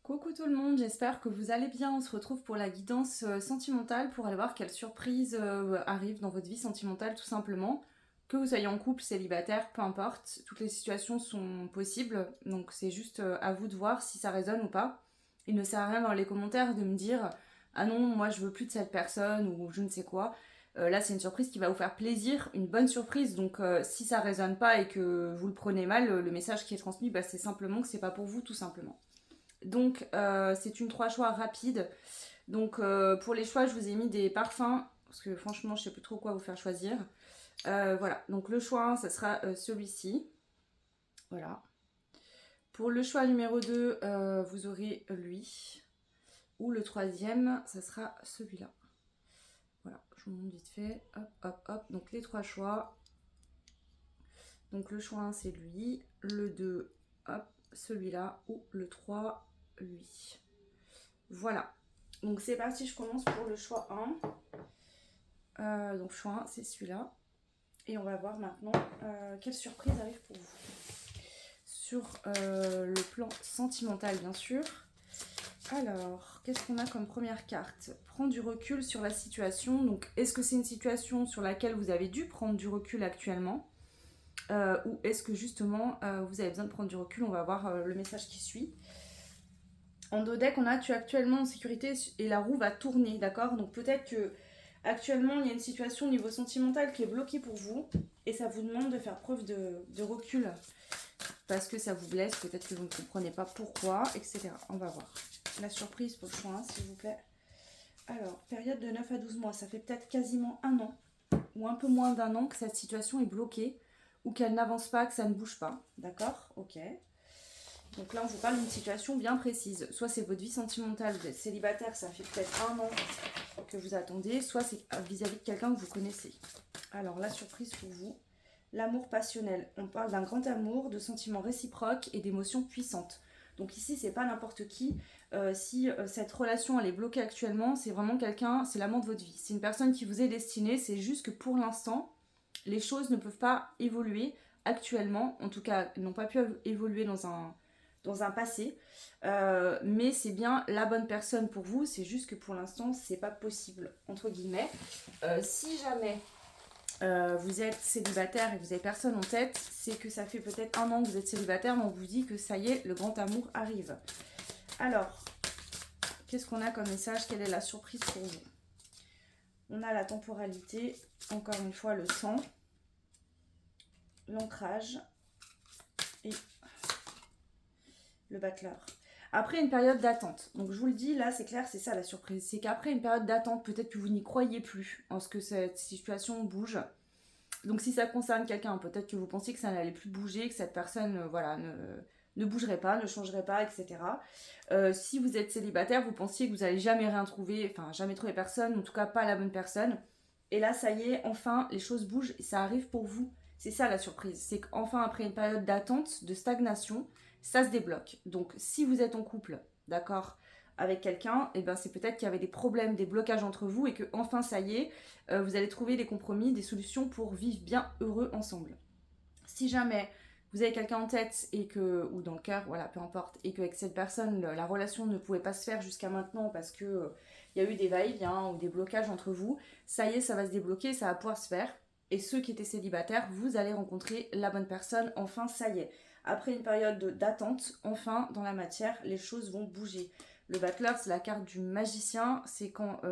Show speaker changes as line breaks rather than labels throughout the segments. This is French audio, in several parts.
Coucou tout le monde, j'espère que vous allez bien. On se retrouve pour la guidance sentimentale pour aller voir quelle surprise arrive dans votre vie sentimentale tout simplement. Que vous soyez en couple, célibataire, peu importe, toutes les situations sont possibles. Donc c'est juste à vous de voir si ça résonne ou pas. Il ne sert à rien dans les commentaires de me dire ah non, moi je veux plus de cette personne ou je ne sais quoi. Là c'est une surprise qui va vous faire plaisir, une bonne surprise. Donc si ça résonne pas et que vous le prenez mal, le message qui est transmis, bah, c'est simplement que c'est pas pour vous tout simplement. Donc c'est une 3 choix rapide. Donc pour les choix, je vous ai mis des parfums parce que franchement, je sais plus trop quoi vous faire choisir. Voilà, donc le choix 1, ça sera celui-ci. Voilà. Pour le choix numéro 2, vous aurez lui. Ou le troisième, ça sera celui-là. Voilà, je vous montre vite fait. Hop, hop, hop. Donc les 3 choix. Donc le choix 1, c'est lui. Le 2, hop, celui-là. Ou le 3, lui. Voilà. Donc c'est parti, je commence pour le choix 1. Donc choix 1, c'est celui-là. Et on va voir maintenant quelle surprise arrive pour vous. Sur le plan sentimental, bien sûr. Alors, qu'est-ce qu'on a comme première carte? Prendre du recul sur la situation. Donc, est-ce que c'est une situation sur laquelle vous avez dû prendre du recul actuellement ou est-ce que justement vous avez besoin de prendre du recul? On va voir le message qui suit. En dos deck, on a tu es actuellement en sécurité et la roue va tourner, d'accord? Donc peut-être que actuellement il y a une situation au niveau sentimental qui est bloquée pour vous et ça vous demande de faire preuve de recul parce que ça vous blesse, peut-être que vous ne comprenez pas pourquoi, etc. On va voir. La surprise pour le choix 1, s'il vous plaît. Alors, période de 9 à 12 mois, ça fait peut-être quasiment un an ou un peu moins d'un an que cette situation est bloquée ou qu'elle n'avance pas, que ça ne bouge pas, d'accord? Ok. Donc là, on vous parle d'une situation bien précise. Soit c'est votre vie sentimentale, vous êtes célibataire, ça fait peut-être un an que vous attendez, soit c'est vis-à-vis de quelqu'un que vous connaissez. Alors, la surprise pour vous, l'amour passionnel. On parle d'un grand amour, de sentiments réciproques et d'émotions puissantes. Donc ici, c'est pas n'importe qui. Si cette relation elle est bloquée actuellement, c'est vraiment quelqu'un, c'est l'amant de votre vie. C'est une personne qui vous est destinée. C'est juste que pour l'instant, les choses ne peuvent pas évoluer actuellement. En tout cas, elles n'ont pas pu évoluer dans un passé. Mais c'est bien la bonne personne pour vous. C'est juste que pour l'instant, c'est pas possible, entre guillemets. Si jamais vous êtes célibataire et que vous avez personne en tête, c'est que ça fait peut-être un an que vous êtes célibataire, mais on vous dit que ça y est, le grand amour arrive. Alors, qu'est-ce qu'on a comme message? Quelle est la surprise pour vous? On a la temporalité, encore une fois le sang, l'ancrage et le battleur. Après une période d'attente, donc je vous le dis, là c'est clair, c'est ça la surprise, c'est qu'après une période d'attente, peut-être que vous n'y croyez plus en ce que cette situation bouge. Donc si ça concerne quelqu'un, peut-être que vous pensiez que ça n'allait plus bouger, que cette personne voilà, ne bougerait pas, ne changerait pas, etc. Si vous êtes célibataire, vous pensiez que vous n'allez jamais rien trouver, enfin jamais trouver personne, en tout cas pas la bonne personne. Et là, ça y est, enfin, les choses bougent et ça arrive pour vous. C'est ça la surprise, c'est qu'enfin, après une période d'attente, de stagnation, ça se débloque. Donc si vous êtes en couple, d'accord, avec quelqu'un, et ben c'est peut-être qu'il y avait des problèmes, des blocages entre vous et que enfin ça y est, vous allez trouver des compromis, des solutions pour vivre bien heureux ensemble. Si jamais vous avez quelqu'un en tête et que, ou dans le cœur, voilà, peu importe, et qu'avec cette personne, la relation ne pouvait pas se faire jusqu'à maintenant parce que il y a eu des va-et-vient ou des blocages entre vous, ça y est, ça va se débloquer, ça va pouvoir se faire. Et ceux qui étaient célibataires, vous allez rencontrer la bonne personne, enfin, ça y est. Après une période d'attente, enfin, dans la matière, les choses vont bouger. Le Battleur, c'est la carte du magicien, c'est quand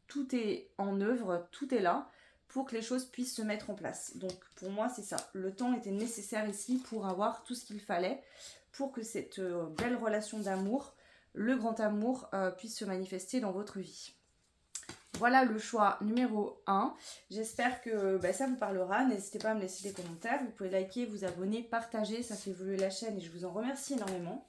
tout est en œuvre, tout est là pour que les choses puissent se mettre en place. Donc pour moi c'est ça, le temps était nécessaire ici pour avoir tout ce qu'il fallait pour que cette belle relation d'amour, le grand amour, puisse se manifester dans votre vie. Voilà le choix numéro 1. J'espère que ça vous parlera. N'hésitez pas à me laisser des commentaires. Vous pouvez liker, vous abonner, partager. Ça fait évoluer la chaîne et je vous en remercie énormément.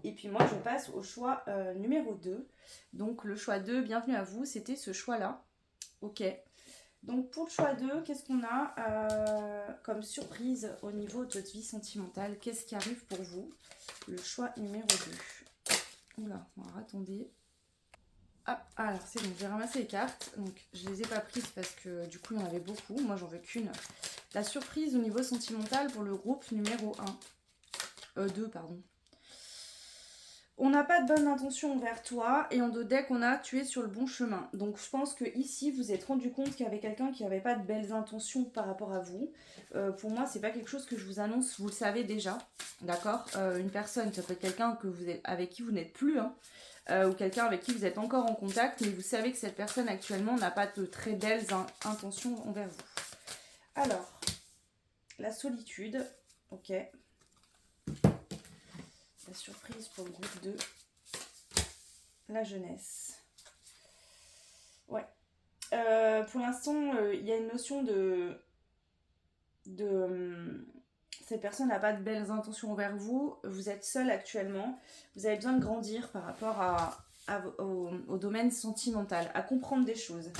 Et puis moi, je passe au choix numéro 2. Donc le choix 2, bienvenue à vous. C'était ce choix-là. Ok. Donc pour le choix 2, qu'est-ce qu'on a comme surprise au niveau de votre vie sentimentale? Qu'est-ce qui arrive pour vous? Le choix numéro 2. Oula, alors attendez. Ah, alors c'est bon, j'ai ramassé les cartes. Donc je les ai pas prises parce que du coup il y en avait beaucoup. Moi j'en veux qu'une. La surprise au niveau sentimental pour le groupe numéro 1. 2, pardon. On n'a pas de bonne intention envers toi et en deux decks on a tu es sur le bon chemin. Donc je pense que ici vous êtes rendu compte qu'il y avait quelqu'un qui n'avait pas de belles intentions par rapport à vous. Pour moi c'est pas quelque chose que je vous annonce, vous le savez déjà, d'accord. Une personne, ça peut être quelqu'un que avec qui vous n'êtes plus, hein, ou quelqu'un avec qui vous êtes encore en contact, mais vous savez que cette personne actuellement n'a pas de très belles intentions envers vous. Alors, la solitude, ok. La surprise pour le groupe 2. La jeunesse. Ouais. Pour l'instant, il y a une notion cette personne n'a pas de belles intentions envers vous. Vous êtes seul actuellement. Vous avez besoin de grandir par rapport au domaine sentimental, à comprendre des choses.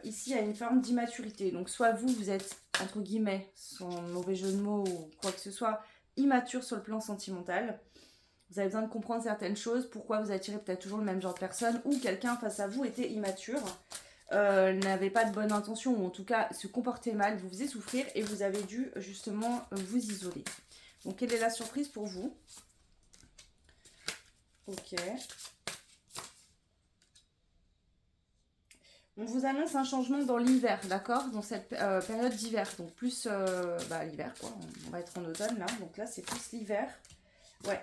Ici, il y a une forme d'immaturité. Donc, soit vous êtes, entre guillemets, sans mauvais jeu de mots ou quoi que ce soit, immature sur le plan sentimental. Vous avez besoin de comprendre certaines choses, pourquoi vous attirez peut-être toujours le même genre de personne, ou quelqu'un face à vous était immature, n'avait pas de bonne intention, ou en tout cas se comportait mal, vous faisait souffrir, et vous avez dû justement vous isoler. Donc quelle est la surprise pour vous? Ok. On vous annonce un changement dans l'hiver, d'accord? Dans cette période d'hiver, donc plus l'hiver quoi, on va être en automne là, donc là c'est plus l'hiver. Ouais.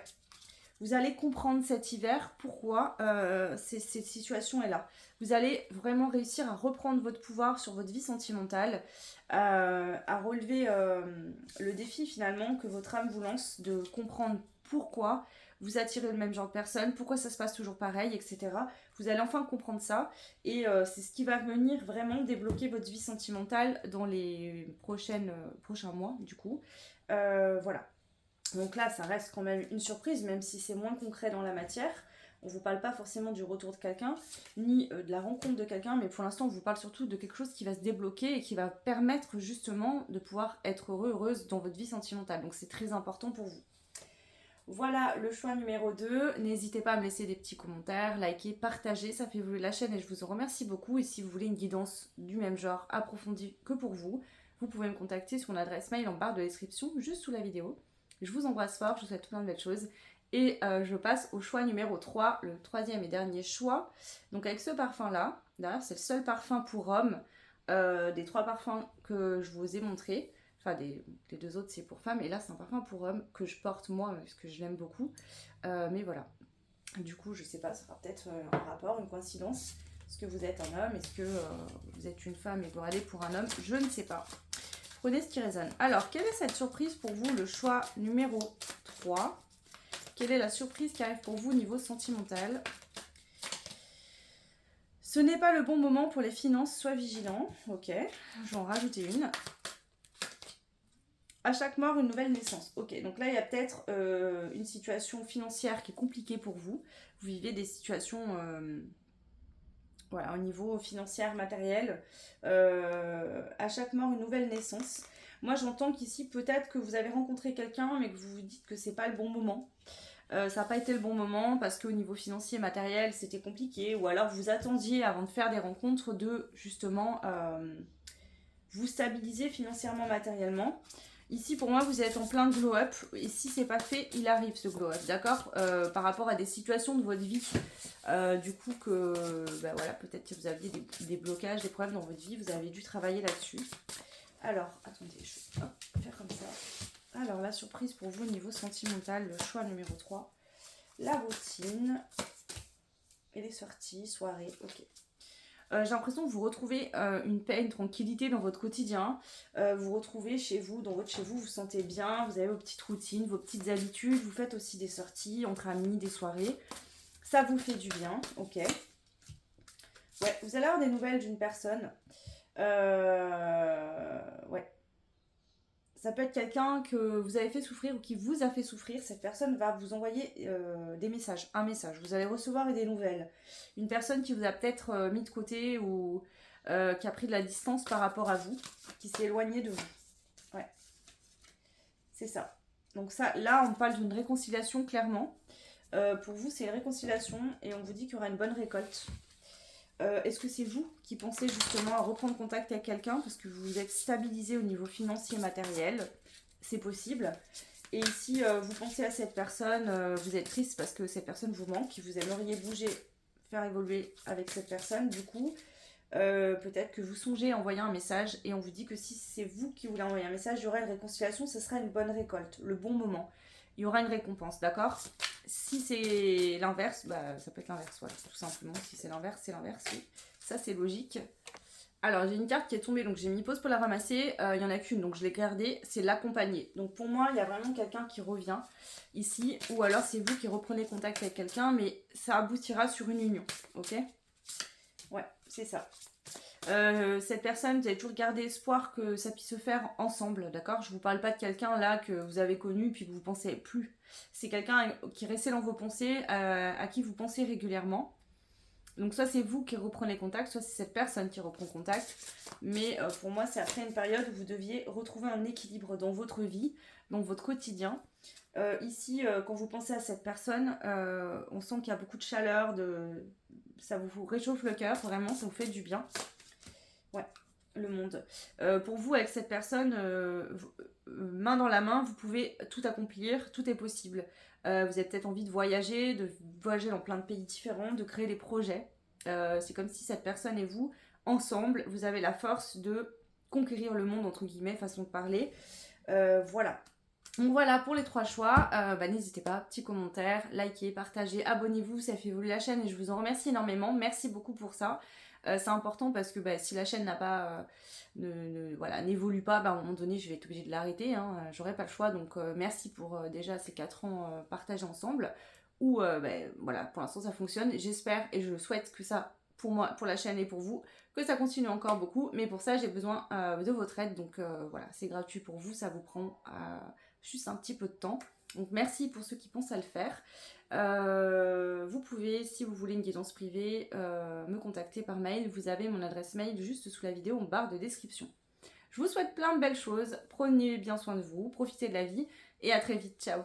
Vous allez comprendre cet hiver pourquoi cette situation est là. Vous allez vraiment réussir à reprendre votre pouvoir sur votre vie sentimentale, à relever le défi finalement que votre âme vous lance, de comprendre pourquoi vous attirez le même genre de personne, pourquoi ça se passe toujours pareil, etc. Vous allez enfin comprendre ça et c'est ce qui va venir vraiment débloquer votre vie sentimentale dans les prochains mois du coup. Voilà. Donc là, ça reste quand même une surprise, même si c'est moins concret dans la matière. On ne vous parle pas forcément du retour de quelqu'un, ni de la rencontre de quelqu'un, mais pour l'instant, on vous parle surtout de quelque chose qui va se débloquer et qui va permettre justement de pouvoir être heureux, heureuse dans votre vie sentimentale. Donc c'est très important pour vous. Voilà le choix numéro 2. N'hésitez pas à me laisser des petits commentaires, liker, partager, ça fait évoluer la chaîne et je vous en remercie beaucoup. Et si vous voulez une guidance du même genre approfondie que pour vous, vous pouvez me contacter sur mon adresse mail en barre de description, juste sous la vidéo. Je vous embrasse fort, je vous souhaite plein de belles choses. Et je passe au choix numéro 3, le troisième et dernier choix. Donc avec ce parfum-là, d'ailleurs c'est le seul parfum pour homme des 3 parfums que je vous ai montrés. Enfin, les 2 autres c'est pour femmes. Et là c'est un parfum pour homme que je porte moi parce que je l'aime beaucoup. Mais voilà. Du coup, je sais pas, ça sera peut-être un rapport, une coïncidence. Est-ce que vous êtes un homme? Est-ce que vous êtes une femme et vous allez pour un homme? Je ne sais pas. Prenez ce qui résonne. Alors, quelle est cette surprise pour vous, le choix numéro 3? Quelle est la surprise qui arrive pour vous au niveau sentimental? Ce n'est pas le bon moment pour les finances, sois vigilant. Ok, je vais en rajouter une. À chaque mort, une nouvelle naissance. Ok, donc là, il y a peut-être une situation financière qui est compliquée pour vous. Vous vivez des situations... Voilà, au niveau financier, matériel, à chaque mort, une nouvelle naissance. Moi, j'entends qu'ici, peut-être que vous avez rencontré quelqu'un, mais que vous vous dites que c'est pas le bon moment. Ça n'a pas été le bon moment parce qu'au niveau financier, matériel, c'était compliqué. Ou alors, vous attendiez, avant de faire des rencontres, de justement vous stabiliser financièrement, matériellement. Ici, pour moi, vous êtes en plein glow-up. Et si c'est pas fait, il arrive ce glow-up, d'accord. Par rapport à des situations de votre vie, du coup, voilà, peut-être que vous aviez des blocages, des problèmes dans votre vie. Vous avez dû travailler là-dessus. Alors, attendez, je vais faire comme ça. Alors, la surprise pour vous au niveau sentimental, le choix numéro 3. La routine et les sorties, soirées, ok. J'ai l'impression que vous retrouvez une paix, une tranquillité dans votre quotidien. Vous retrouvez chez vous, dans votre chez vous, vous vous sentez bien, vous avez vos petites routines, vos petites habitudes, vous faites aussi des sorties entre amis, des soirées. Ça vous fait du bien, ok. Ouais, vous allez avoir des nouvelles d'une personne. Ouais. Ça peut être quelqu'un que vous avez fait souffrir ou qui vous a fait souffrir. Cette personne va vous envoyer des messages, un message. Vous allez recevoir des nouvelles. Une personne qui vous a peut-être mis de côté ou qui a pris de la distance par rapport à vous, qui s'est éloignée de vous. Ouais, c'est ça. Donc ça, là, on parle d'une réconciliation clairement. Pour vous, c'est une réconciliation et on vous dit qu'il y aura une bonne récolte. Est-ce que c'est vous qui pensez justement à reprendre contact avec quelqu'un parce que vous vous êtes stabilisé au niveau financier et matériel? C'est possible. Et ici, vous pensez à cette personne, vous êtes triste parce que cette personne vous manque, vous aimeriez bouger, faire évoluer avec cette personne. Du coup, peut-être que vous songez à envoyer un message et on vous dit que si c'est vous qui voulez envoyer un message, il y aura une réconciliation, ce sera une bonne récolte, le bon moment. Il y aura une récompense, d'accord? Si c'est l'inverse, bah ça peut être l'inverse, voilà, tout simplement. Si c'est l'inverse, oui. Ça, c'est logique. Alors, j'ai une carte qui est tombée, donc j'ai mis pause pour la ramasser. Il n'y en a qu'une, donc je l'ai gardée. C'est l'accompagner. Donc pour moi, il y a vraiment quelqu'un qui revient ici. Ou alors c'est vous qui reprenez contact avec quelqu'un, mais ça aboutira sur une union. Ok? Ouais, c'est ça. Cette personne, vous avez toujours gardé espoir que ça puisse se faire ensemble, d'accord? Je vous parle pas de quelqu'un là que vous avez connu puis que vous pensez plus. C'est quelqu'un qui restait dans vos pensées, à qui vous pensez régulièrement. Donc soit c'est vous qui reprenez contact, soit c'est cette personne qui reprend contact. Mais pour moi, c'est après une période où vous deviez retrouver un équilibre dans votre vie, dans votre quotidien. Ici, quand vous pensez à cette personne, on sent qu'il y a beaucoup de chaleur, ça vous réchauffe le cœur, vraiment, ça vous fait du bien. Ouais, le monde. Pour vous, avec cette personne, main dans la main, vous pouvez tout accomplir, tout est possible. Vous avez peut-être envie de voyager dans plein de pays différents, de créer des projets. C'est comme si cette personne et vous, ensemble, vous avez la force de conquérir le monde, entre guillemets, façon de parler. Voilà. Donc voilà pour les 3 choix. N'hésitez pas, petit commentaire, likez, partagez, abonnez-vous, ça fait évoluer la chaîne et je vous en remercie énormément. Merci beaucoup pour ça. C'est important parce que si la chaîne n'a pas n'évolue pas, à un moment donné je vais être obligée de l'arrêter, hein, j'aurai pas le choix. Donc merci pour déjà ces 4 ans partagés ensemble où voilà, pour l'instant ça fonctionne. J'espère et je souhaite que ça, pour moi, pour la chaîne et pour vous, que ça continue encore beaucoup, mais pour ça j'ai besoin de votre aide. Donc voilà, c'est gratuit pour vous, ça vous prend juste un petit peu de temps. Donc merci pour ceux qui pensent à le faire. Vous pouvez, si vous voulez une guidance privée, me contacter par mail. Vous avez mon adresse mail juste sous la vidéo en barre de description. Je vous souhaite plein de belles choses. Prenez bien soin de vous, profitez de la vie et à très vite. Ciao!